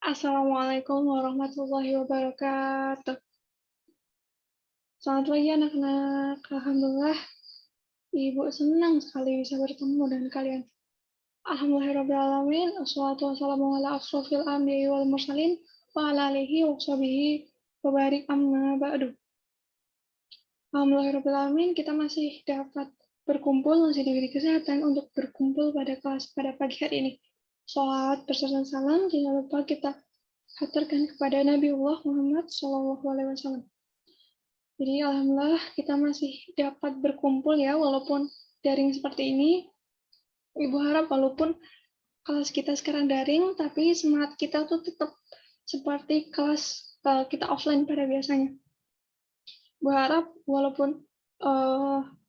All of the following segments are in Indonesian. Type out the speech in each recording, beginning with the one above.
Assalamualaikum warahmatullahi wabarakatuh. Selamat pagi anak-anak. Alhamdulillah, Ibu senang sekali bisa bertemu dengan kalian. Alhamdulillahirrahmanirrahim. Assalatu wassalamu ala asrofil anbiya'i wal mursalin wa ala alihi wa sahbihi wa barik amma ba'du. Alhamdulillahirrahmanirrahim, kita masih dapat berkumpul, masih diberi kesehatan untuk berkumpul pada kelas pada pagi hari ini. Salat berserta salam, jangan lupa kita haturkan kepada Nabiullah Muhammad SAW. Jadi alhamdulillah kita masih dapat berkumpul ya, walaupun daring seperti ini. Ibu harap walaupun kelas kita sekarang daring, tapi semangat kita tuh tetap seperti kelas kita offline pada biasanya. Ibu harap walaupun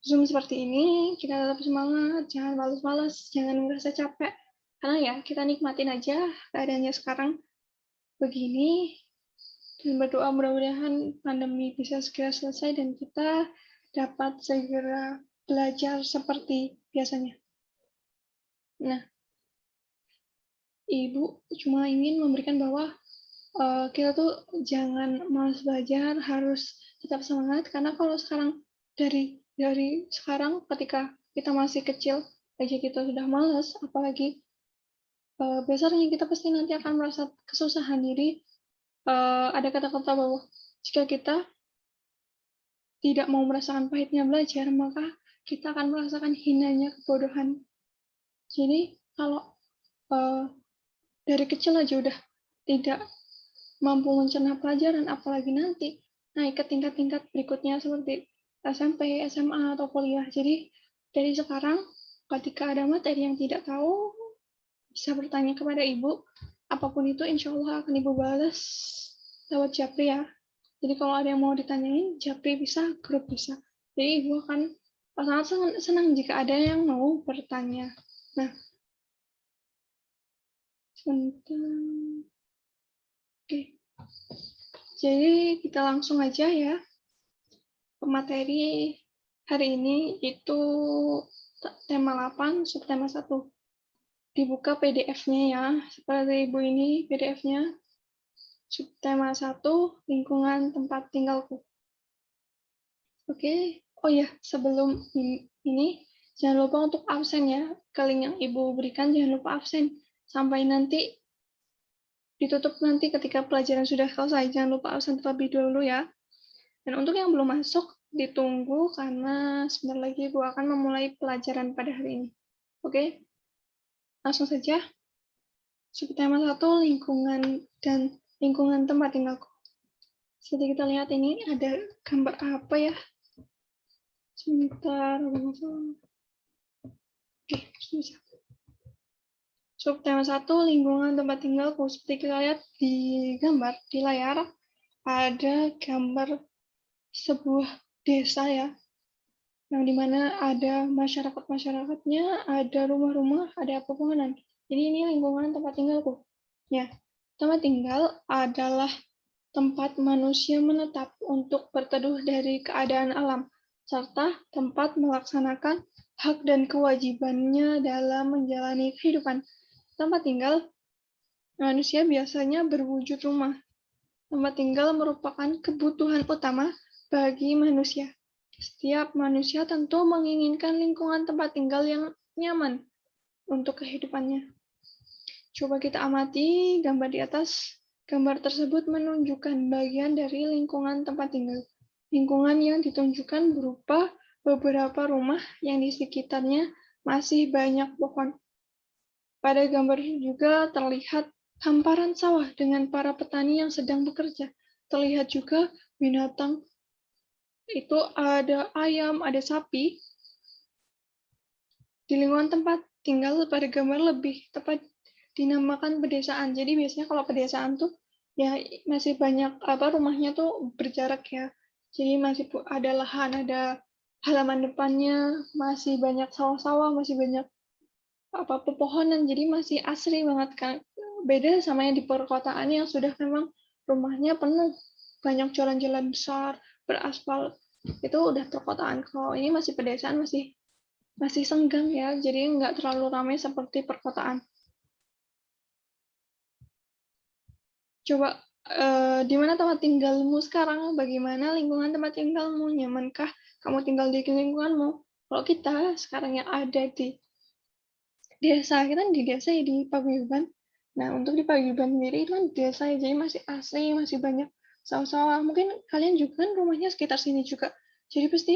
Zoom seperti ini, kita tetap semangat, jangan malas-malas, jangan merasa capek. Karena ya, kita nikmatin aja keadaannya sekarang begini, dan berdoa mudah-mudahan pandemi bisa segera selesai dan kita dapat segera belajar seperti biasanya. Nah, Ibu cuma ingin memberikan bahwa kita tuh jangan malas belajar, harus tetap semangat, karena kalau sekarang dari sekarang ketika kita masih kecil aja kita sudah malas, apalagi besarnya kita pasti nanti akan merasa kesusahan. Jadi ada kata-kata bahwa jika kita tidak mau merasakan pahitnya belajar, maka kita akan merasakan hinanya kebodohan. Jadi kalau dari kecil aja udah tidak mampu mencerna pelajaran, apalagi nanti naik ke tingkat-tingkat berikutnya seperti SMP, SMA, atau kuliah. Jadi dari sekarang, ketika ada materi yang tidak tahu, bisa bertanya kepada Ibu. Apapun itu, insya Allah akan Ibu balas lewat Japri ya. Jadi kalau ada yang mau ditanyain, Japri bisa, grup bisa. Jadi Ibu akan sangat senang jika ada yang mau bertanya. Nah, sebentar. Oke. Jadi kita langsung aja ya ke materi hari ini, itu tema 8, subtema 1. Dibuka PDF-nya ya, seperti Ibu ini PDF-nya. Subtema 1, lingkungan tempat tinggalku. Oke, oh ya, sebelum ini, jangan lupa untuk absen ya. Ke link yang Ibu berikan, jangan lupa absen. Sampai nanti, ditutup nanti ketika pelajaran sudah selesai. Jangan lupa absen terlebih dahulu ya. Dan untuk yang belum masuk, ditunggu karena sebentar lagi Ibu akan memulai pelajaran pada hari ini. Oke, langsung saja. Subtema 1, lingkungan dan lingkungan tempat tinggalku. Seperti kita lihat ini ada gambar apa ya? Sebentar. Oke, bisa. Subtema 1, lingkungan tempat tinggalku. Seperti kita lihat di gambar di layar, ada gambar sebuah desa ya, yang dimana ada masyarakat-masyarakatnya, ada rumah-rumah, ada pepohonan. Jadi ini lingkungan tempat tinggalku. Ya, tempat tinggal adalah tempat manusia menetap untuk berteduh dari keadaan alam, serta tempat melaksanakan hak dan kewajibannya dalam menjalani kehidupan. Tempat tinggal manusia biasanya berwujud rumah. Tempat tinggal merupakan kebutuhan utama bagi manusia. Setiap manusia tentu menginginkan lingkungan tempat tinggal yang nyaman untuk kehidupannya. Coba kita amati gambar di atas. Gambar tersebut menunjukkan bagian dari lingkungan tempat tinggal. Lingkungan yang ditunjukkan berupa beberapa rumah yang di sekitarnya masih banyak pohon. Pada gambar juga terlihat hamparan sawah dengan para petani yang sedang bekerja. Terlihat juga binatang, itu ada ayam, ada sapi. Di lingkungan tempat tinggal pada gambar lebih tepat dinamakan pedesaan. Jadi biasanya kalau pedesaan tuh ya masih banyak rumahnya tuh berjarak ya. Jadi masih ada lahan, ada halaman depannya, masih banyak sawah-sawah, masih banyak pepohonan. Jadi masih asri banget kan. Beda sama yang di perkotaan yang sudah memang rumahnya penuh, banyak jalan-jalan besar, beraspal. Itu udah perkotaan. Kalau ini masih pedesaan, masih senggang ya, jadi nggak terlalu ramai seperti perkotaan. Coba di mana tempat tinggalmu sekarang? Bagaimana lingkungan tempat tinggalmu? Nyamankah kamu tinggal di lingkunganmu? Kalau kita sekarang yang ada di desa, kita di desa ya, di paguyuban. Nah, untuk di paguyuban sendiri itu kan desa ya, jadi masih asri, masih banyak sawah-sawah. Mungkin kalian juga kan rumahnya sekitar sini juga. Jadi pasti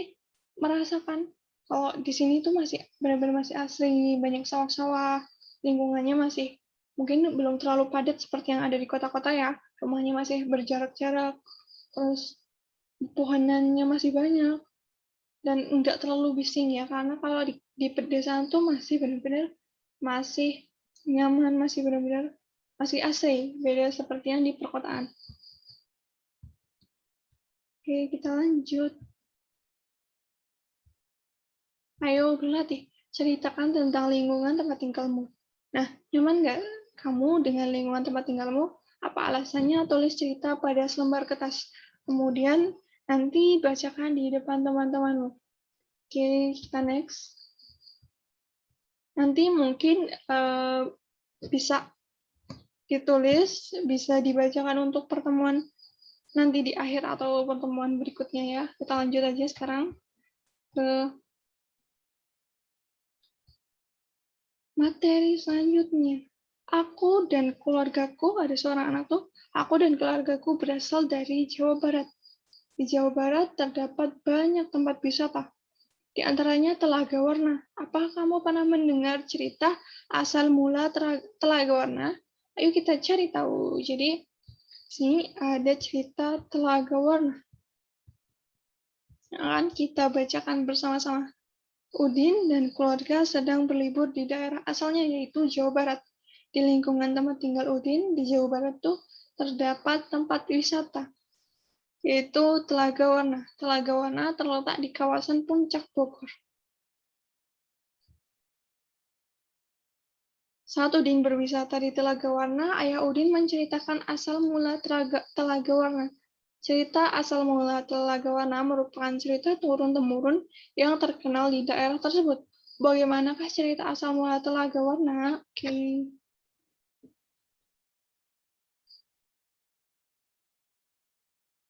merasakan kalau di sini tuh masih benar-benar masih asri, banyak sawah-sawah, lingkungannya masih mungkin belum terlalu padat seperti yang ada di kota-kota ya. Rumahnya masih berjarak-jarak, terus pohonannya masih banyak, dan enggak terlalu bising ya, karena kalau di pedesaan tuh masih benar-benar masih nyaman, masih benar-benar masih asri, beda seperti yang di perkotaan. Oke, kita lanjut. Ayo berlatih, ceritakan tentang lingkungan tempat tinggalmu. Nah, nyaman nggak kamu dengan lingkungan tempat tinggalmu? Apa alasannya? Tulis cerita pada selembar kertas. Kemudian nanti bacakan di depan teman-temanmu. Oke, kita next. Nanti mungkin bisa ditulis, bisa dibacakan untuk pertemuan nanti di akhir atau pertemuan berikutnya ya. Kita lanjut aja sekarang ke materi selanjutnya. Aku dan keluargaku, ada seorang anak tuh, aku dan keluargaku berasal dari Jawa Barat. Di Jawa Barat terdapat banyak tempat wisata. Di antaranya Telaga Warna. Apa kamu pernah mendengar cerita asal mula Telaga Warna? Ayo kita cari tahu. Jadi, sini ada cerita Telaga Warna. Akan kita bacakan bersama-sama. Udin dan keluarga sedang berlibur di daerah asalnya, yaitu Jawa Barat. Di lingkungan tempat tinggal Udin, di Jawa Barat tuh terdapat tempat wisata, yaitu Telaga Warna. Telaga Warna terletak di kawasan Puncak Bogor. Saat Udin berwisata di Telaga Warna, ayah Udin menceritakan asal mula Telaga Warna. Cerita asal mula Telaga Warna merupakan cerita turun-temurun yang terkenal di daerah tersebut. Bagaimanakah cerita asal mula Telaga Warna? Oke.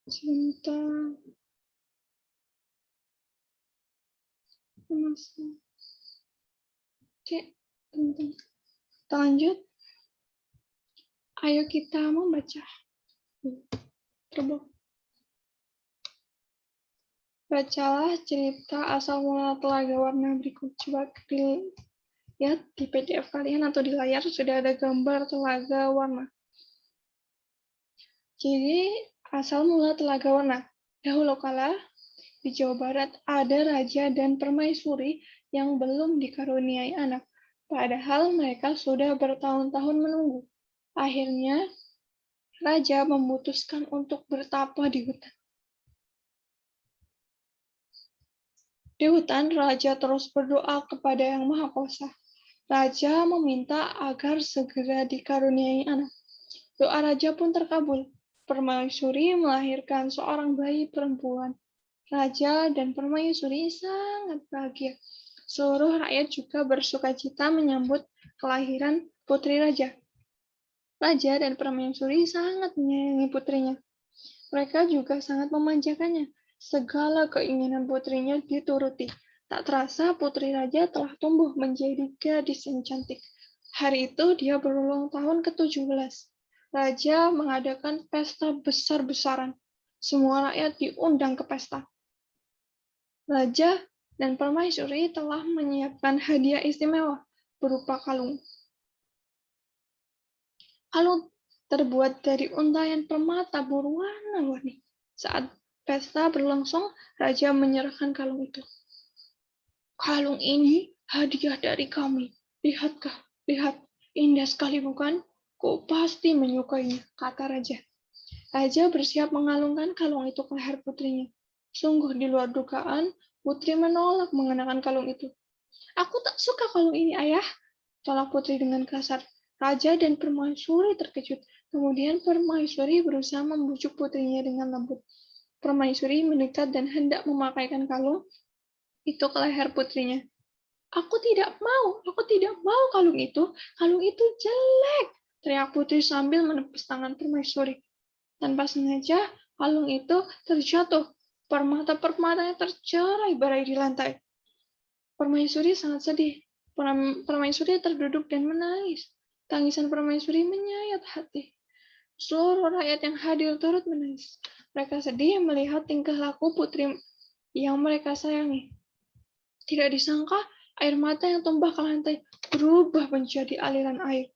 Cinta. Oke, kita lanjut. Ayo kita membaca. Terbuka. Bacalah cerita asal mula Telaga Warna berikut. Coba lihat di PDF kalian atau di layar sudah ada gambar Telaga Warna. Jadi, asal mula Telaga Warna. Dahulu kala, di Jawa Barat ada raja dan permaisuri yang belum dikaruniai anak. Padahal mereka sudah bertahun-tahun menunggu. Akhirnya, raja memutuskan untuk bertapa di hutan. Di hutan, raja terus berdoa kepada Yang Maha Kuasa. Raja meminta agar segera dikaruniai anak. Doa raja pun terkabul. Permaisuri melahirkan seorang bayi perempuan. Raja dan permaisuri sangat bahagia. Seluruh rakyat juga bersukacita menyambut kelahiran putri raja. Raja dan permaisuri sangat menyayangi putrinya. Mereka juga sangat memanjakannya. Segala keinginan putrinya dituruti. Tak terasa putri raja telah tumbuh menjadi gadis yang cantik. Hari itu dia berulang tahun ke-17. Raja mengadakan pesta besar-besaran. Semua rakyat diundang ke pesta. Raja dan permaisuri telah menyiapkan hadiah istimewa berupa kalung. Kalung terbuat dari untaian permata berwarna-warni. Saat pesta berlangsung, raja menyerahkan kalung itu. Kalung ini hadiah dari kami. Lihat, indah sekali bukan? Kau pasti menyukainya, kata raja. Raja bersiap mengalungkan kalung itu ke leher putrinya. Sungguh di luar dugaan, putri menolak mengenakan kalung itu. Aku tak suka kalung ini, ayah, tolak putri dengan kasar. Raja dan permaisuri terkejut. Kemudian permaisuri berusaha membujuk putrinya dengan lembut. Permaisuri mendekat dan hendak memakaikan kalung itu ke leher putrinya. Aku tidak mau kalung itu jelek. teriak Putri sambil menepis tangan permaisuri. Tanpa sengaja, kalung itu terjatuh. Permata-permatanya tercerai-berai di lantai. Permaisuri sangat sedih. Permaisuri terduduk dan menangis. Tangisan permaisuri menyayat hati. Seluruh rakyat yang hadir turut menangis. Mereka sedih melihat tingkah laku putri yang mereka sayangi. Tidak disangka, air mata yang tumpah ke lantai berubah menjadi aliran air.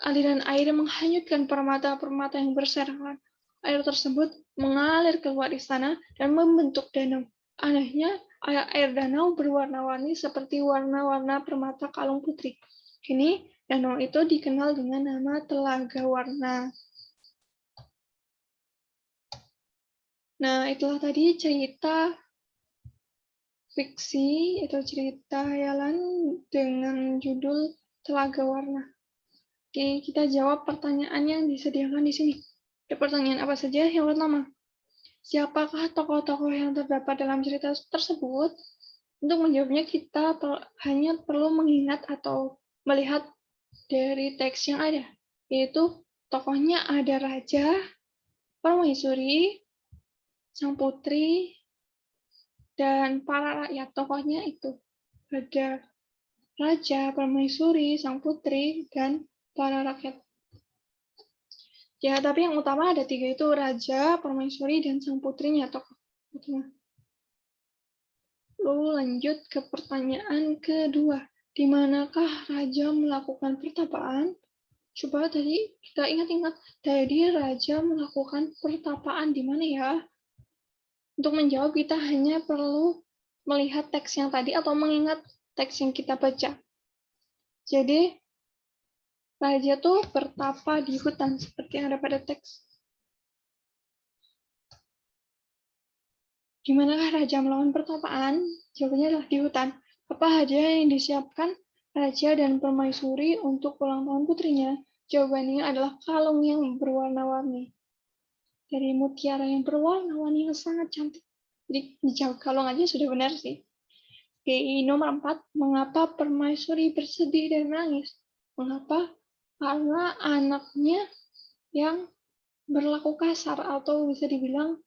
Aliran air menghanyutkan permata-permata yang berserakan. Air tersebut mengalir keluar istana dan membentuk danau. Anehnya, air danau berwarna-warni seperti warna-warna permata kalung putri. Kini, danau itu dikenal dengan nama Telaga Warna. Nah, itulah tadi cerita fiksi atau cerita hayalan dengan judul Telaga Warna. Oke, kita jawab pertanyaan yang disediakan di sini. Ada pertanyaan apa saja? Yang pertama, siapakah tokoh-tokoh yang terdapat dalam cerita tersebut? Untuk menjawabnya, kita hanya perlu mengingat atau melihat dari teks yang ada, yaitu tokohnya ada raja, permaisuri, sang putri, dan para rakyat. Tokohnya itu ada raja, permaisuri, sang putri, dan para rakyat. Ya, tapi yang utama ada 3 itu, raja, permaisuri, dan sang putrinya tokoh. Lalu lanjut ke pertanyaan kedua. Di manakah raja melakukan pertapaan? Coba tadi kita ingat-ingat, tadi raja melakukan pertapaan di mana ya? Untuk menjawab, kita hanya perlu melihat teks yang tadi atau mengingat teks yang kita baca. Jadi, raja tuh bertapa di hutan, seperti yang ada pada teks. Di manakah raja melakukan pertapaan? Jawabannya adalah di hutan. Apa hadiah yang disiapkan raja dan permaisuri untuk ulang tahun putrinya? Jawabannya adalah kalung yang berwarna-warni. Dari mutiara yang berwarna-warni yang sangat cantik. Jadi dijawab kalung aja sudah benar sih. Oke, nomor 4. Mengapa permaisuri bersedih dan menangis? Mengapa? Karena anaknya yang berlaku kasar atau bisa dibilang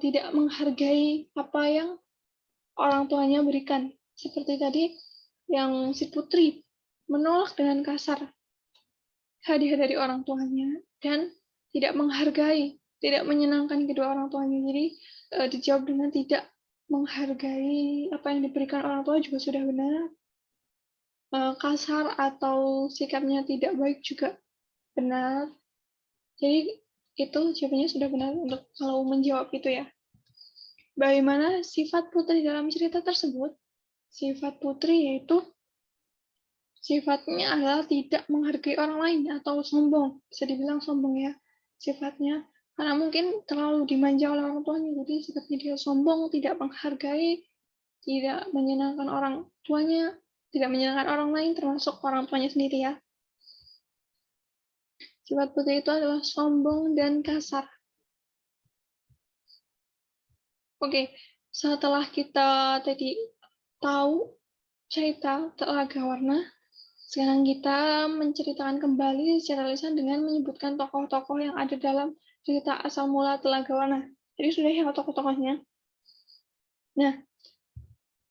tidak menghargai apa yang orang tuanya berikan. Seperti tadi yang si putri menolak dengan kasar hadiah dari orang tuanya dan tidak menghargai, tidak menyenangkan kedua orang tuanya. Jadi dijawab dengan tidak menghargai apa yang diberikan orang tua juga sudah benar. Kasar atau sikapnya tidak baik juga benar. Jadi itu jawabannya sudah benar untuk kalau menjawab itu ya. Bagaimana sifat putri dalam cerita tersebut? Sifat putri yaitu sifatnya adalah tidak menghargai orang lain atau sombong. Bisa dibilang sombong ya sifatnya. Karena mungkin terlalu dimanja oleh orang tuanya. Jadi sifatnya dia sombong, tidak menghargai, tidak menyenangkan orang tuanya, tidak menyenangkan orang lain termasuk orang tuanya sendiri ya. Sifat putri itu adalah sombong dan kasar. Oke, setelah kita tadi tahu cerita Telaga Warna, sekarang kita menceritakan kembali secara lisan dengan menyebutkan tokoh-tokoh yang ada dalam cerita asal mula Telaga Warna. Jadi sudah ya tokoh-tokohnya. Nah,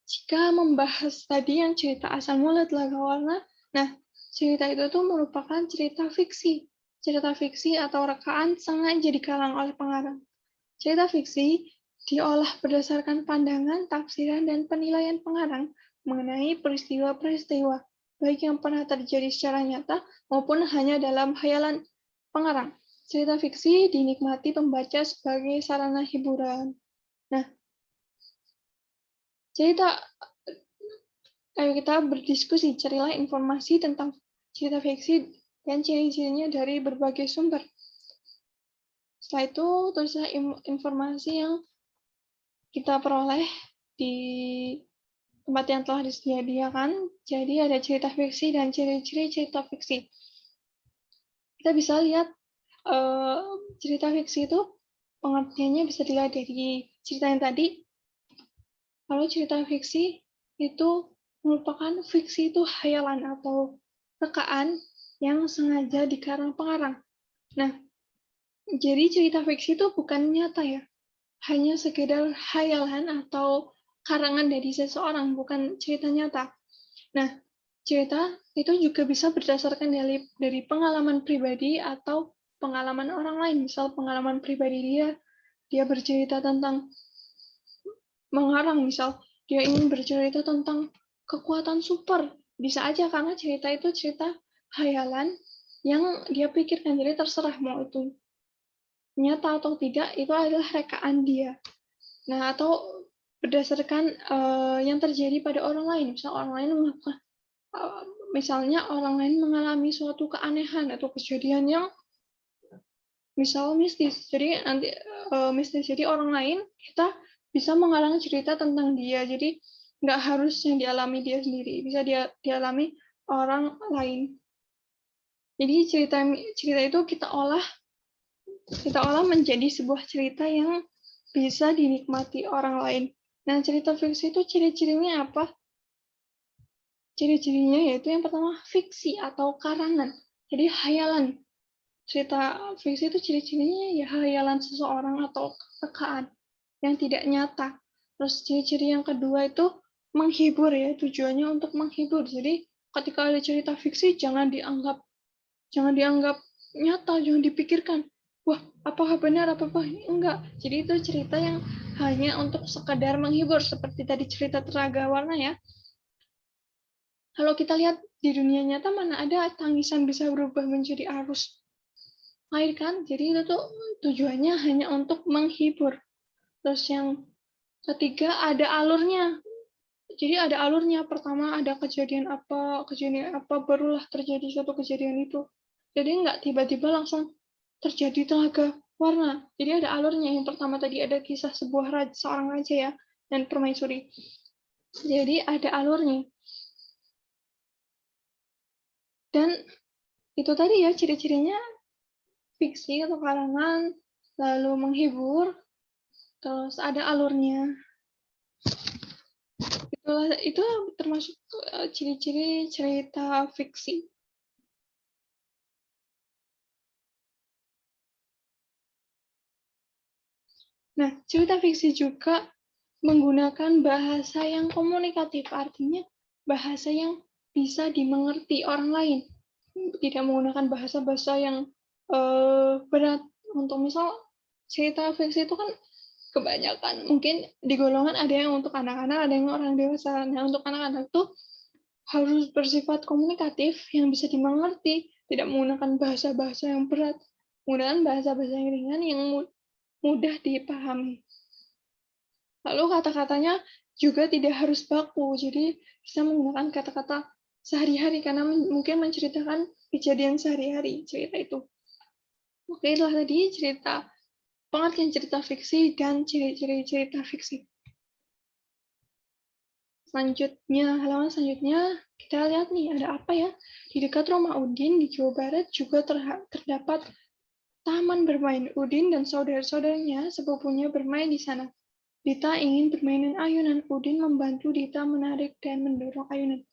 jika membahas tadi yang cerita asal mula Telaga Warna, nah cerita itu tuh merupakan cerita fiksi. Cerita fiksi atau rekaan sengaja dikalang oleh pengarang. Cerita fiksi diolah berdasarkan pandangan, tafsiran, dan penilaian pengarang mengenai peristiwa-peristiwa, baik yang pernah terjadi secara nyata maupun hanya dalam khayalan pengarang. Cerita fiksi dinikmati pembaca sebagai sarana hiburan. Nah, ayo kita berdiskusi, carilah informasi tentang cerita fiksi dan ciri-cirinya dari berbagai sumber. Setelah itu, tulislah informasi yang kita peroleh di tempat yang telah disediakan. Jadi ada cerita fiksi dan ciri-ciri cerita fiksi. Kita bisa lihat cerita fiksi itu pengertiannya bisa dilihat dari cerita yang tadi. Kalau cerita fiksi itu merupakan fiksi itu khayalan atau rekaan yang sengaja dikarang pengarang. Nah, jadi cerita fiksi itu bukan nyata ya, hanya sekedar hayalan atau karangan dari seseorang, bukan cerita nyata. Nah, cerita itu juga bisa berdasarkan dari pengalaman pribadi atau pengalaman orang lain. Misal pengalaman pribadi dia bercerita tentang mengarang, misal dia ingin bercerita tentang kekuatan super. Bisa aja karena cerita itu cerita hayalan yang dia pikirkan, jadi terserah mau itu nyata atau tidak, itu adalah rekaan dia. Nah, atau berdasarkan yang terjadi pada orang lain. Misalnya orang lain mengalami suatu keanehan atau kejadian yang misal mistis. Jadi nanti mistis. Jadi orang lain kita bisa mengarang cerita tentang dia. Jadi nggak harus yang dialami dia sendiri, bisa dialami orang lain. Jadi cerita itu kita olah menjadi sebuah cerita yang bisa dinikmati orang lain. Nah, cerita fiksi itu ciri-cirinya apa? Ciri-cirinya yaitu yang pertama fiksi atau karangan. Jadi hayalan. Cerita fiksi itu ciri-cirinya ya hayalan seseorang atau rekaan yang tidak nyata. Terus ciri-ciri yang kedua itu menghibur ya, tujuannya untuk menghibur. Jadi ketika ada cerita fiksi jangan dianggap nyata, jangan dipikirkan. Wah, apakah benar apa enggak. Jadi itu cerita yang hanya untuk sekadar menghibur seperti tadi cerita Telaga Warna ya. Kalau kita lihat di dunia nyata mana ada tangisan bisa berubah menjadi arus air kan? Jadi itu tuh tujuannya hanya untuk menghibur. Terus yang ketiga ada alurnya. Jadi ada alurnya. Pertama ada kejadian apa, barulah terjadi suatu kejadian itu. Jadi nggak tiba-tiba langsung terjadi Telaga Warna. Jadi ada alurnya. Yang pertama tadi ada kisah seorang raja ya dan permaisuri. Jadi ada alurnya. Dan itu tadi ya ciri-cirinya fiksi atau karangan, lalu menghibur, terus ada alurnya. Itu termasuk ciri-ciri cerita fiksi. Nah, cerita fiksi juga menggunakan bahasa yang komunikatif, artinya bahasa yang bisa dimengerti orang lain. Tidak menggunakan bahasa-bahasa yang berat. Untuk misal cerita fiksi itu kan kebanyakan mungkin di golongan ada yang untuk anak-anak, ada yang orang dewasa. Nah, untuk anak-anak tuh harus bersifat komunikatif yang bisa dimengerti, tidak menggunakan bahasa-bahasa yang berat, menggunakan bahasa-bahasa yang ringan yang mudah dipahami. Lalu kata-katanya juga tidak harus baku, jadi bisa menggunakan kata-kata sehari-hari karena mungkin menceritakan kejadian sehari-hari cerita itu. Oke, itulah tadi pengertian cerita fiksi dan ciri-ciri cerita fiksi. Halaman selanjutnya kita lihat nih ada apa ya? Di dekat rumah Udin di Jawa Barat juga terdapat taman bermain. Udin dan saudara-saudaranya sepupunya bermain di sana. Dita ingin bermain dengan ayunan. Udin membantu Dita menarik dan mendorong ayunan.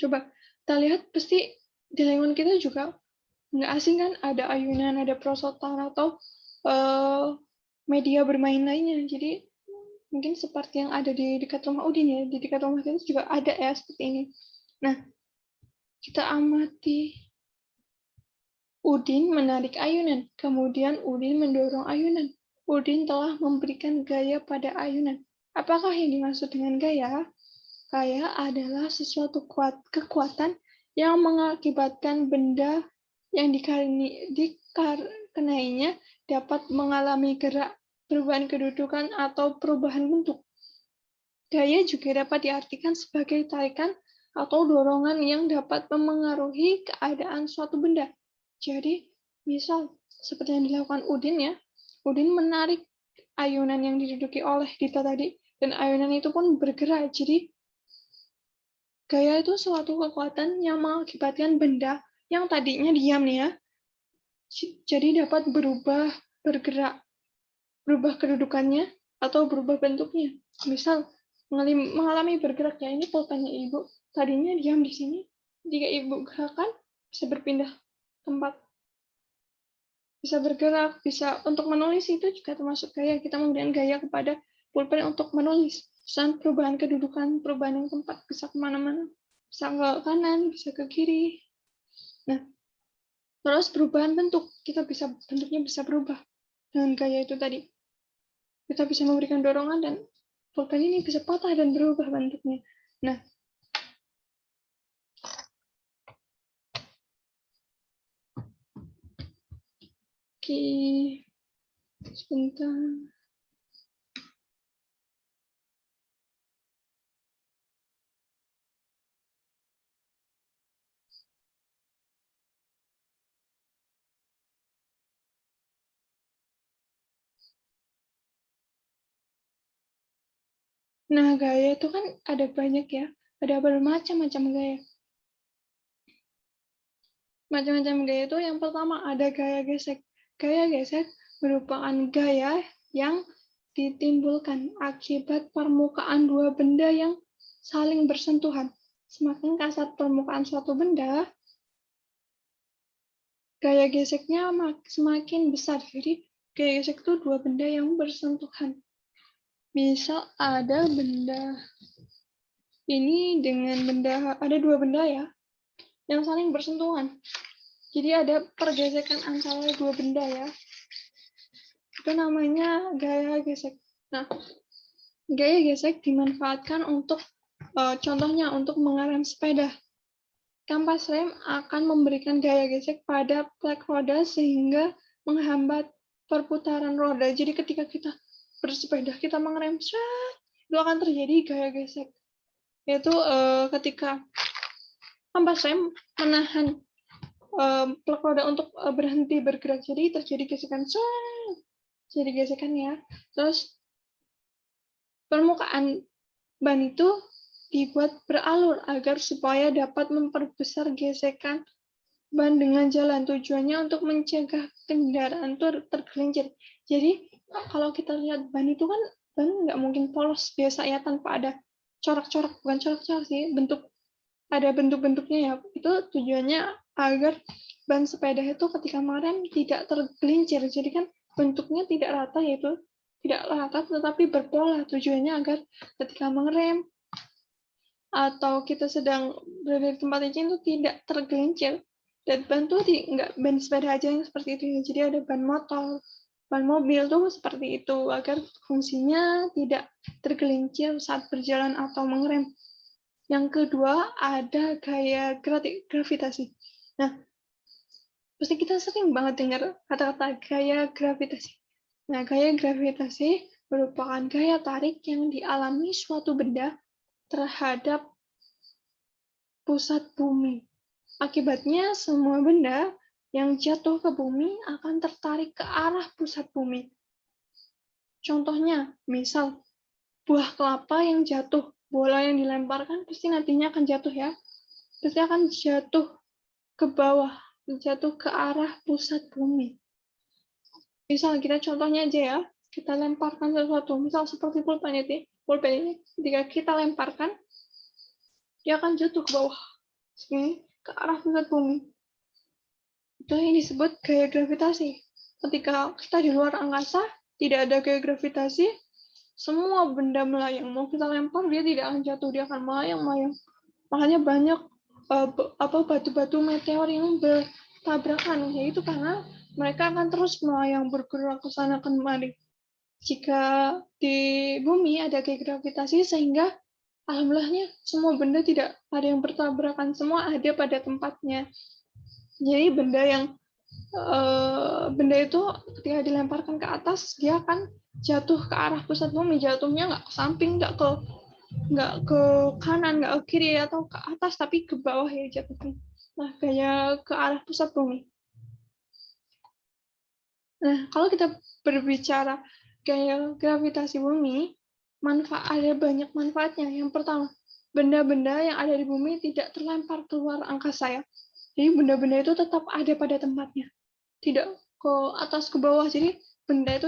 Coba kita lihat, pasti di lingkungan kita juga nggak asing kan, ada ayunan, ada perosotan, atau media bermain lainnya. Jadi mungkin seperti yang ada di dekat rumah Udin ya, di dekat rumah kita juga ada ya seperti ini. Nah, kita amati Udin menarik ayunan, kemudian Udin mendorong ayunan. Udin telah memberikan gaya pada ayunan. Apakah yang dimaksud dengan gaya? Gaya adalah sesuatu kekuatan yang mengakibatkan benda yang dikenainya dapat mengalami gerak, perubahan kedudukan, atau perubahan bentuk. Gaya juga dapat diartikan sebagai tarikan atau dorongan yang dapat memengaruhi keadaan suatu benda. Jadi, misal seperti yang dilakukan Udin ya, Udin menarik ayunan yang diduduki oleh Dita tadi, dan ayunan itu pun bergerak. Jadi, gaya itu suatu kekuatan yang mengakibatkan benda yang tadinya diam nih ya, jadi dapat bergerak, berubah kedudukannya, atau berubah bentuknya. Misal, mengalami bergerak ya, ini pulpennya ibu, tadinya diam di sini, jika ibu gerakan, bisa berpindah tempat, bisa bergerak, bisa untuk menulis itu juga termasuk gaya. Kita memberikan gaya kepada pulpen untuk menulis. Misalnya perubahan kedudukan, perubahan yang tempat, bisa kemana-mana, bisa ke kanan, bisa ke kiri. Nah, terus perubahan bentuk, kita bisa bentuknya bisa berubah dengan gaya itu tadi. Kita bisa memberikan dorongan dan pulpen ini bisa patah dan berubah bentuknya. Nah, oke, sebentar. Nah, gaya itu kan ada banyak ya, ada bermacam-macam gaya. Macam-macam gaya itu yang pertama ada gaya gesek. Gaya gesek merupakan gaya yang ditimbulkan akibat permukaan dua benda yang saling bersentuhan. Semakin kasar permukaan suatu benda, gaya geseknya semakin besar. Jadi gaya gesek itu dua benda yang bersentuhan. Misal ada benda ini dengan benda, ada dua benda ya, yang saling bersentuhan. Jadi ada pergesekan antara dua benda ya. Itu namanya gaya gesek. Nah, gaya gesek dimanfaatkan untuk contohnya untuk mengerem sepeda. Kampas rem akan memberikan gaya gesek pada plek roda sehingga menghambat perputaran roda. Jadi ketika kita bersepeda, kita mengerem, itu akan terjadi gaya gesek. Yaitu ketika kampas rem menahan plek roda untuk berhenti bergerak. Jadi terjadi gesekan, jadi gesekan ya. Terus permukaan ban itu dibuat beralur agar supaya dapat memperbesar gesekan ban dengan jalan. Tujuannya untuk mencegah kendaraan itu tergelincir. Jadi kalau kita lihat ban itu kan ban nggak mungkin polos biasa ya tanpa ada corak-corak, bukan corak-corak sih, ada bentuk-bentuknya ya. Itu tujuannya agar ban sepeda itu ketika mengerem tidak tergelincir. Jadi kan bentuknya tidak rata, yaitu tidak rata tetapi berpola. Tujuannya agar ketika mengerem atau kita sedang berada di tempat yang itu tidak tergelincir. Dan ban tuh nggak ban sepeda aja yang seperti itu ya. Jadi ada ban motor, ban mobil tuh seperti itu agar fungsinya tidak tergelincir saat berjalan atau mengerem. Yang kedua ada gaya gravitasi. Nah, pasti kita sering banget dengar kata-kata gaya gravitasi. Nah, gaya gravitasi merupakan gaya tarik yang dialami suatu benda terhadap pusat bumi. Akibatnya, semua benda yang jatuh ke bumi akan tertarik ke arah pusat bumi. Contohnya, misal buah kelapa yang jatuh, bola yang dilemparkan pasti nantinya akan jatuh ya. Pasti akan jatuh ke bawah, jatuh ke arah pusat bumi. Misal kita contohnya aja ya, kita lemparkan sesuatu, misal seperti pulpen ini, ketika kita lemparkan, dia akan jatuh ke bawah, ke arah pusat bumi. Itu yang disebut gaya gravitasi. Ketika kita di luar angkasa, tidak ada gaya gravitasi, semua benda melayang. Mau kita lempar, dia tidak akan jatuh, dia akan melayang-melayang. Makanya banyak batu-batu meteor yang bertabrakan, yaitu karena mereka akan terus melayang bergerak ke sana kemari. Jika di bumi ada gaya gravitasi sehingga alhamdulillahnya semua benda tidak ada yang bertabrakan, semua ada pada tempatnya. Jadi benda itu ketika dilemparkan ke atas dia akan jatuh ke arah pusat bumi, jatuhnya nggak ke samping, nggak ke kanan, nggak ke kiri atau ke atas, tapi ke bawah ya jatuhnya. Nah, kayak ke arah pusat bumi. Nah, kalau kita berbicara gaya gravitasi bumi, ada banyak manfaatnya. Yang pertama, benda-benda yang ada di bumi tidak terlempar keluar angkasa ya. Jadi benda-benda itu tetap ada pada tempatnya, tidak ke atas ke bawah. Jadi benda itu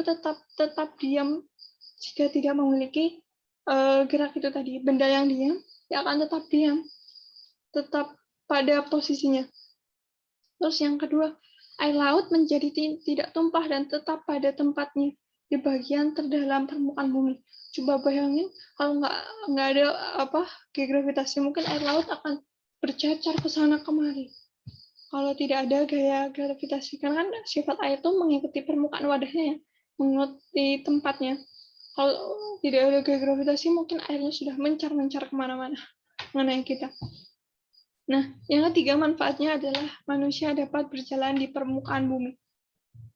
tetap diam jika tidak memiliki gerak itu tadi. Benda yang diam, dia akan tetap diam, tetap pada posisinya. Terus yang kedua, air laut menjadi tidak tumpah dan tetap pada tempatnya di bagian terdalam permukaan bumi. Coba bayangin kalau nggak ada gravitasi, mungkin air laut akan bercecar ke sana kemari. Kalau tidak ada gaya gravitasi, karena kan sifat air itu mengikuti permukaan wadahnya, ya, mengikuti tempatnya. Kalau tidak ada gaya gravitasi, mungkin airnya sudah mencar-mencar kemana-mana mengenai kita. Nah, yang ketiga manfaatnya adalah manusia dapat berjalan di permukaan bumi.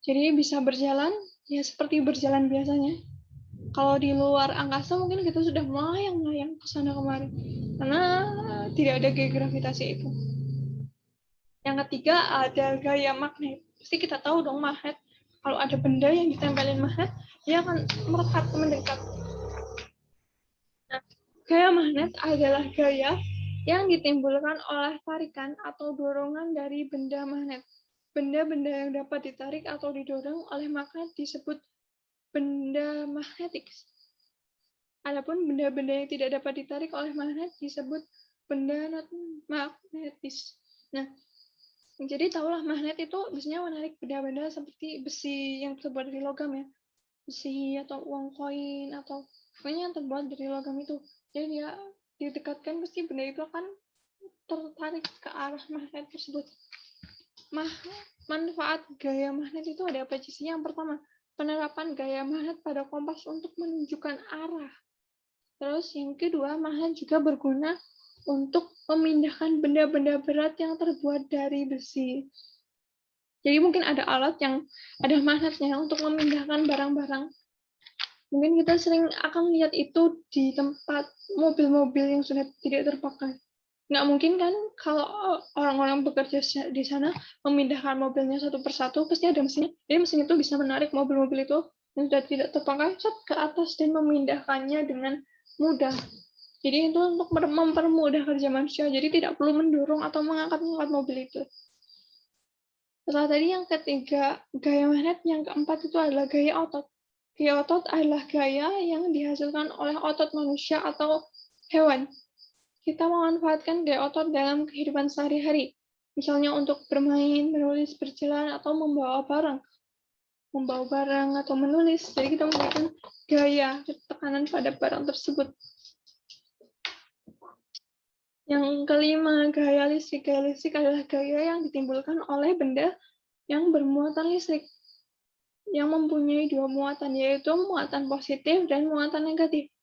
Jadi bisa berjalan, ya seperti berjalan biasanya. Kalau di luar angkasa mungkin kita sudah melayang-layang ke sana kemari, karena tidak ada gaya gravitasi itu. Yang ketiga ada gaya magnet. Pasti kita tahu dong magnet. Kalau ada benda yang ditempelin magnet, dia akan merekat mendekat. Nah, gaya magnet adalah gaya yang ditimbulkan oleh tarikan atau dorongan dari benda magnet. Benda-benda yang dapat ditarik atau didorong oleh magnet disebut benda magnetik. Adapun benda-benda yang tidak dapat ditarik oleh magnet disebut benda non-magnetis. Nah, jadi tahulah magnet itu biasanya menarik benda-benda seperti besi yang terbuat dari logam, ya. Besi atau uang koin atau pokoknya yang terbuat dari logam itu. Jadi dia didekatkan, pasti benda itu akan tertarik ke arah magnet tersebut. Manfaat gaya magnet itu ada apa sih? Yang pertama, penerapan gaya magnet pada kompas untuk menunjukkan arah. Terus yang kedua, magnet juga berguna untuk memindahkan benda-benda berat yang terbuat dari besi. Jadi mungkin ada alat yang ada magnetnya untuk memindahkan barang-barang. Mungkin kita sering akan lihat itu di tempat mobil-mobil yang sudah tidak terpakai. Nggak mungkin kan kalau orang-orang bekerja di sana memindahkan mobilnya satu persatu, pasti ada mesinnya. Jadi mesin itu bisa menarik mobil-mobil itu yang sudah tidak terpakai ke atas dan memindahkannya dengan mudah. Jadi itu untuk mempermudah kerja manusia. Jadi tidak perlu mendorong atau mengangkat mobil itu. Setelah tadi yang ketiga, gaya magnet, yang keempat itu adalah gaya otot. Gaya otot adalah gaya yang dihasilkan oleh otot manusia atau hewan. Kita memanfaatkan gaya otot dalam kehidupan sehari-hari. Misalnya untuk bermain, menulis, berjalan, atau membawa barang. Membawa barang atau menulis. Jadi kita memberikan gaya tekanan pada barang tersebut. Yang kelima, gaya listrik. Gaya listrik adalah gaya yang ditimbulkan oleh benda yang bermuatan listrik, yang mempunyai dua muatan, yaitu muatan positif dan muatan negatif.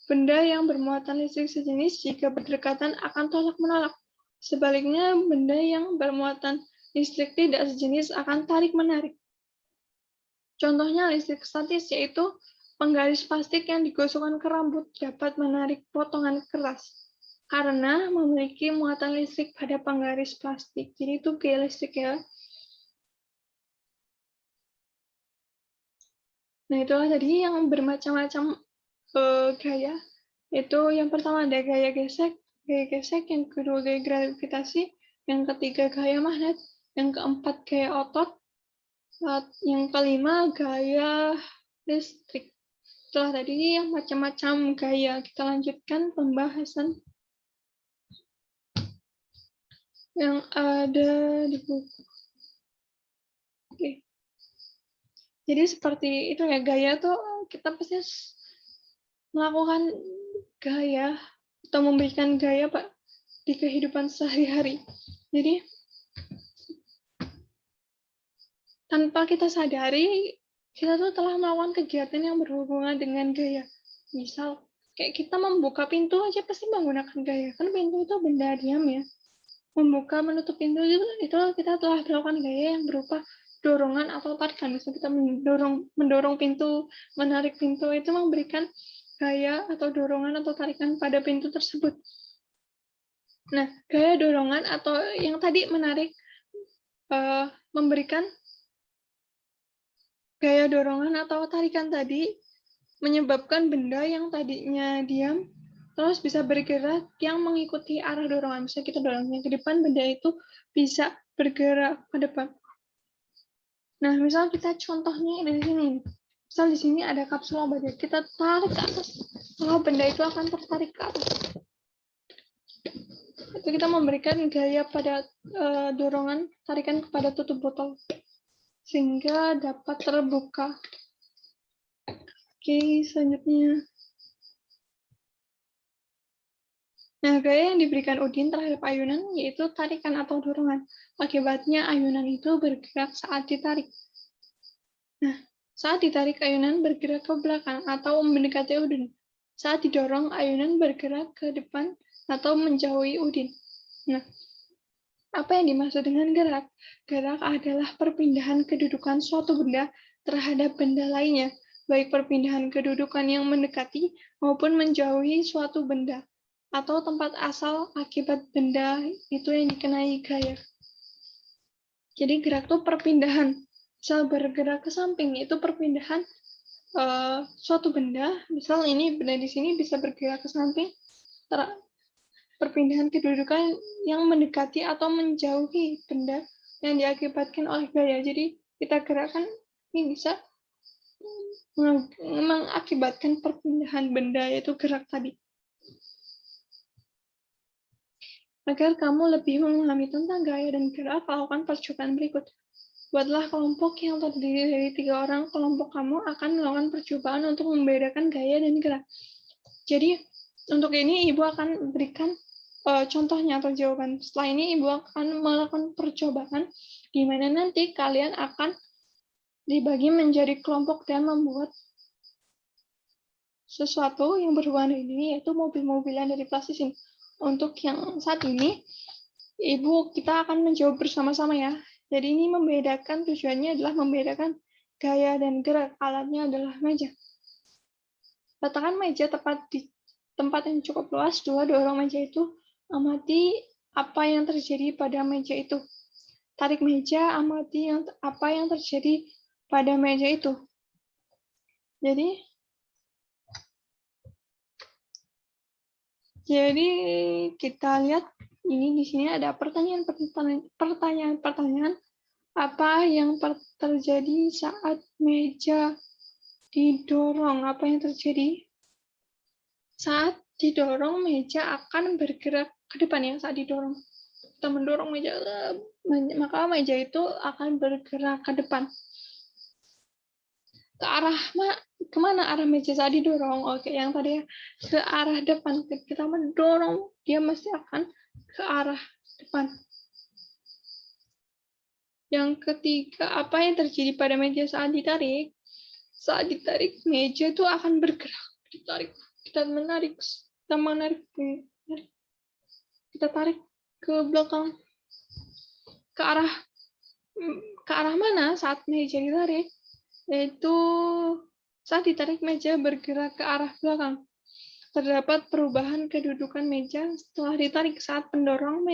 Benda yang bermuatan listrik sejenis jika berdekatan akan tolak-menolak. Sebaliknya, benda yang bermuatan listrik tidak sejenis akan tarik-menarik. Contohnya listrik statis, yaitu penggaris plastik yang digosokkan ke rambut dapat menarik potongan keras karena memiliki muatan listrik pada penggaris plastik. Jadi itu gaya listrik, ya. Nah, itulah tadi yang bermacam-macam gaya. Itu yang pertama ada gaya gesek, yang kedua gaya gravitasi, yang ketiga gaya magnet, yang keempat gaya otot, yang kelima gaya listrik. Itulah tadi yang macam-macam gaya. Kita lanjutkan pembahasan yang ada di buku. Oke. Jadi seperti itu ya, gaya tuh kita pasti melakukan gaya atau memberikan gaya Pak di kehidupan sehari-hari. Jadi tanpa kita sadari kita tuh telah melakukan kegiatan yang berhubungan dengan gaya. Misal kayak kita membuka pintu aja pasti menggunakan gaya. Kan pintu itu benda diam, ya. Membuka menutup pintu itu kita telah melakukan gaya yang berupa dorongan atau tarikan. Misalnya kita mendorong pintu, menarik pintu, itu memberikan gaya atau dorongan atau tarikan pada pintu tersebut. Nah, gaya dorongan atau yang tadi menarik, memberikan gaya dorongan atau tarikan tadi menyebabkan benda yang tadinya diam terus bisa bergerak yang mengikuti arah dorongan. Misalnya kita dorongnya ke depan, benda itu bisa bergerak ke depan. Nah, misal kita contohnya di sini. Misal di sini ada kapsul obat, kita tarik ke atas, maka benda itu akan tertarik ke atas. itu kita memberikan gaya pada dorongan tarikan kepada tutup botol sehingga dapat terbuka. Oke, selanjutnya. Nah, gaya yang diberikan Udin terhadap ayunan yaitu tarikan atau dorongan. Akibatnya ayunan itu bergerak saat ditarik. Nah, saat ditarik ayunan bergerak ke belakang atau mendekati Udin. Saat didorong ayunan bergerak ke depan atau menjauhi Udin. Nah, apa yang dimaksud dengan gerak? Gerak adalah perpindahan kedudukan suatu benda terhadap benda lainnya, baik perpindahan kedudukan yang mendekati maupun menjauhi suatu benda atau tempat asal akibat benda itu yang dikenai gaya. Jadi gerak itu perpindahan. Misal bergerak ke samping itu perpindahan suatu benda. Misal ini benda di sini bisa bergerak ke samping. Perpindahan kedudukan yang mendekati atau menjauhi benda yang diakibatkan oleh gaya. Jadi kita gerakkan ini bisa mengakibatkan perpindahan benda yaitu gerak tadi. Agar kamu lebih memahami tentang gaya dan gerak, lakukan percobaan berikut. Buatlah kelompok yang terdiri dari 3 orang. Kelompok kamu akan melakukan percobaan untuk membedakan gaya dan gerak. Jadi, untuk ini Ibu akan berikan contohnya atau jawaban. Setelah ini Ibu akan melakukan percobaan, di mana nanti kalian akan dibagi menjadi kelompok dan membuat sesuatu yang berwarna ini, yaitu mobil-mobilan dari plastis ini. Untuk yang saat ini, Ibu, kita akan menjawab bersama-sama ya. Jadi ini membedakan, tujuannya adalah membedakan gaya dan gerak. Alatnya adalah meja. Letakkan meja tepat di tempat yang cukup luas. Dorong meja itu. Amati apa yang terjadi pada meja itu. Tarik meja, amati apa yang terjadi pada meja itu. Jadi kita lihat ini di sini ada pertanyaan apa yang terjadi saat meja didorong? Apa yang terjadi saat didorong? Meja akan bergerak ke depan ya saat didorong. Kita mendorong meja, maka meja itu akan bergerak ke depan. Ke arah kemana arah meja saat didorong? Oke, yang tadi ya, ke arah depan. Kita mendorong, dia mesti akan ke arah depan. Yang ketiga, apa yang terjadi pada meja saat ditarik? Saat ditarik, meja itu akan bergerak. Kita menarik, kita tarik ke belakang. Ke arah mana saat meja ditarik? Yaitu saat ditarik meja bergerak ke arah belakang. Terdapat perubahan kedudukan meja setelah ditarik saat pendorong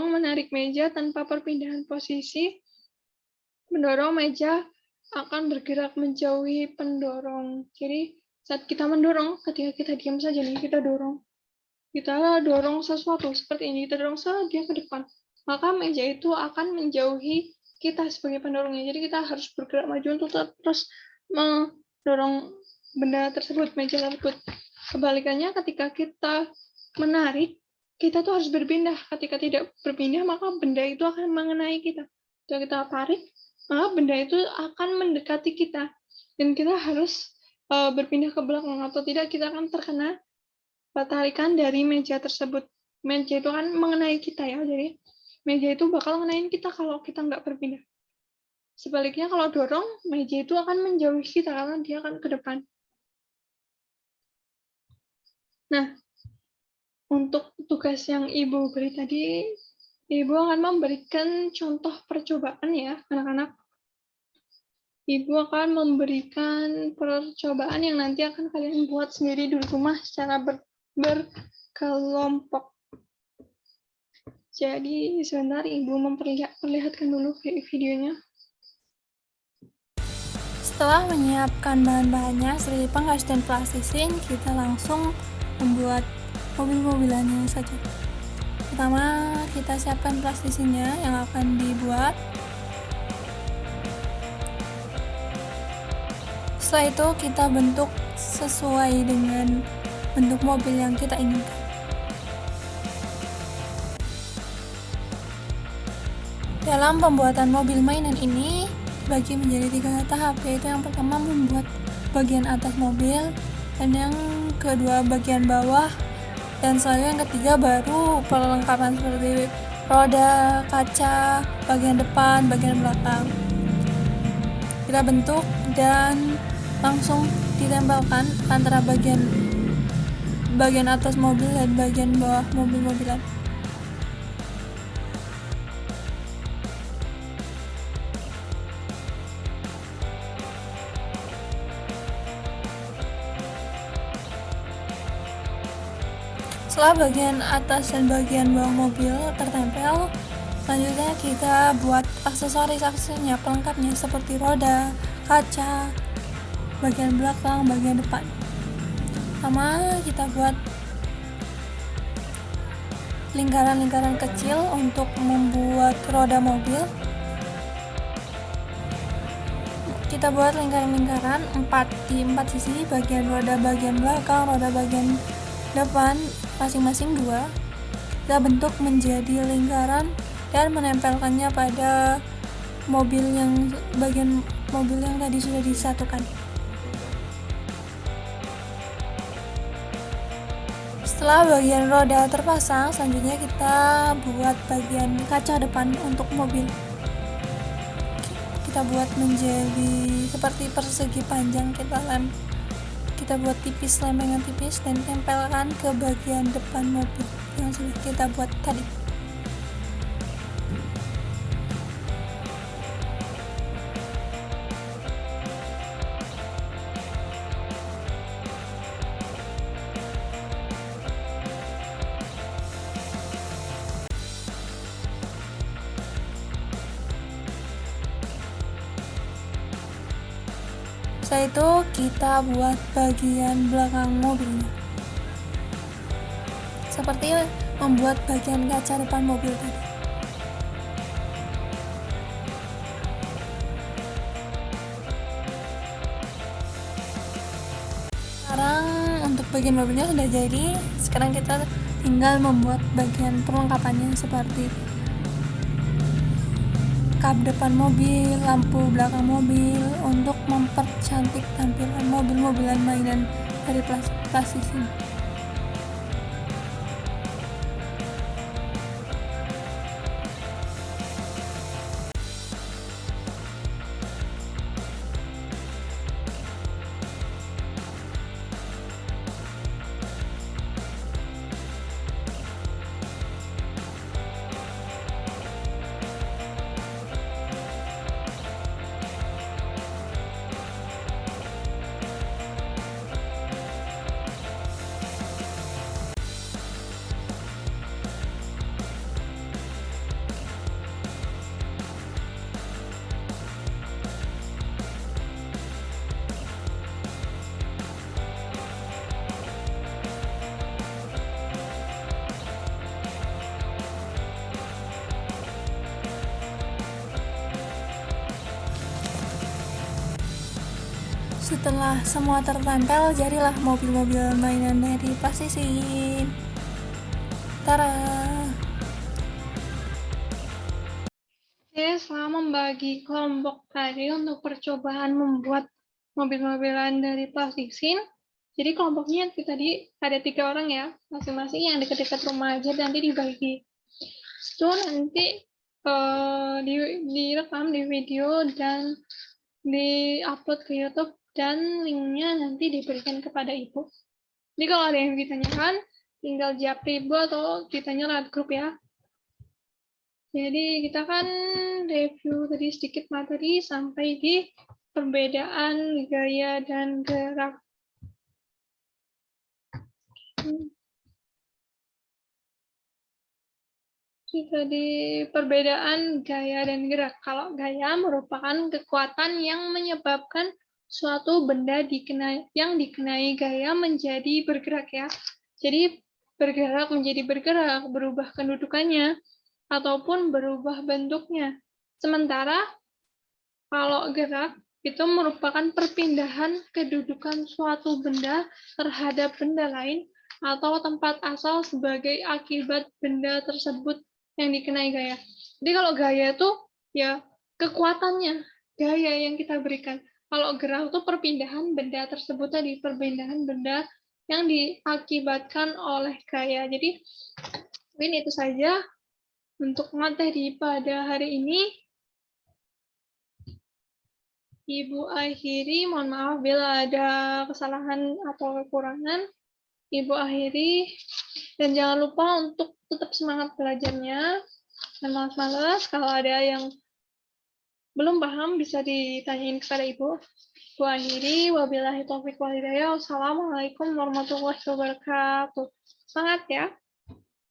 menarik meja tanpa perpindahan posisi, pendorong meja akan bergerak menjauhi pendorong. Jadi saat kita mendorong, ketika kita diam saja nih, kita dorong sesuatu seperti ini, kita dorong dia ke depan, maka meja itu akan menjauhi kita sebagai pendorongnya. Jadi kita harus bergerak maju untuk terus mendorong benda tersebut, meja tersebut. Kebalikannya, ketika kita menarik, kita tuh harus berpindah. Ketika tidak berpindah, maka benda itu akan mengenai kita. Ketika kita tarik, maka benda itu akan mendekati kita. Dan kita harus berpindah ke belakang, atau tidak kita akan terkena tarikan dari meja tersebut. Meja itu akan mengenai kita ya, jadi meja itu bakal ngenain kita kalau kita nggak berpindah. Sebaliknya kalau dorong, meja itu akan menjauhi kita karena dia akan ke depan. Nah, untuk tugas yang Ibu beri tadi, Ibu akan memberikan contoh percobaan ya, anak-anak. Ibu akan memberikan percobaan yang nanti akan kalian buat sendiri di rumah secara berkelompok. Jadi sebentar Ibu memperlihatkan dulu videonya. Setelah menyiapkan bahan-bahannya seperti pangkas dan plastisin, kita langsung membuat mobil-mobilannya saja. Pertama, kita siapkan plastisinnya yang akan dibuat. Setelah itu kita bentuk sesuai dengan bentuk mobil yang kita inginkan. Dalam pembuatan mobil mainan ini dibagi menjadi 3 tahap, yaitu yang pertama membuat bagian atas mobil, dan yang kedua bagian bawah, dan selanjutnya yang ketiga baru perlengkapan seperti roda, kaca, bagian depan, bagian belakang. Kita bentuk dan langsung ditempelkan antara bagian atas mobil dan bagian bawah mobil-mobilan. Setelah bagian atas dan bagian bawah mobil tertempel, selanjutnya kita buat aksesoris-aksesorisnya, pelengkapnya seperti roda, kaca, bagian belakang, bagian depan. Pertama kita buat lingkaran-lingkaran kecil untuk membuat roda mobil. Kita buat lingkaran-lingkaran di 4 sisi, bagian roda bagian belakang, roda bagian depan, masing-masing 2. Kita bentuk menjadi lingkaran dan menempelkannya pada bagian mobil yang tadi sudah disatukan. Setelah bagian roda terpasang, selanjutnya kita buat bagian kaca depan untuk mobil. Kita buat menjadi seperti persegi panjang, kita buat tipis, lempengan tipis, dan tempelkan ke bagian depan mobil yang sudah kita buat tadi. Setelah itu kita buat bagian belakang mobilnya, seperti membuat bagian kaca depan mobil tadi. Sekarang untuk bagian mobilnya sudah jadi. Sekarang kita tinggal membuat bagian perlengkapannya seperti kap depan mobil, lampu belakang mobil, untuk mempercantik tampilan mobil-mobilan mainan dari plastik ini. Setelah semua tertempel, jadilah mobil-mobil mainan dari plastisin. Tara! Oke, setelah membagi kelompok tadi untuk percobaan membuat mobil-mobilan dari plastisin, jadi kelompoknya tadi ada 3 orang ya, masing-masing yang dekat-dekat rumah aja, nanti dibagi. Itu nanti direkam di video dan di-upload ke YouTube, dan linknya nanti diberikan kepada Ibu. Jadi kalau ada yang ditanyakan, tinggal japri Ibu atau ditanya lewat grup ya. Jadi kita kan review tadi sedikit materi sampai di perbedaan gaya dan gerak. Jadi perbedaan gaya dan gerak. Kalau gaya merupakan kekuatan yang menyebabkan suatu benda yang dikenai gaya menjadi bergerak ya. Jadi bergerak menjadi bergerak, berubah kedudukannya, ataupun berubah bentuknya. Sementara kalau gerak itu merupakan perpindahan kedudukan suatu benda terhadap benda lain atau tempat asal sebagai akibat benda tersebut yang dikenai gaya. Jadi kalau gaya itu ya kekuatannya, gaya yang kita berikan. Kalau gerak itu perpindahan benda tersebut tadi, perpindahan benda yang diakibatkan oleh gaya. Jadi mungkin itu saja untuk materi pada hari ini. Ibu akhiri, mohon maaf bila ada kesalahan atau kekurangan. Ibu akhiri, dan jangan lupa untuk tetap semangat belajarnya. Dan malas-malas, kalau ada yang belum paham bisa ditanyain kepada Ibu. Ibu akhiri, wabillahi taufiq wal hidayah. Wassalamualaikum warahmatullahi wabarakatuh. Semangat ya.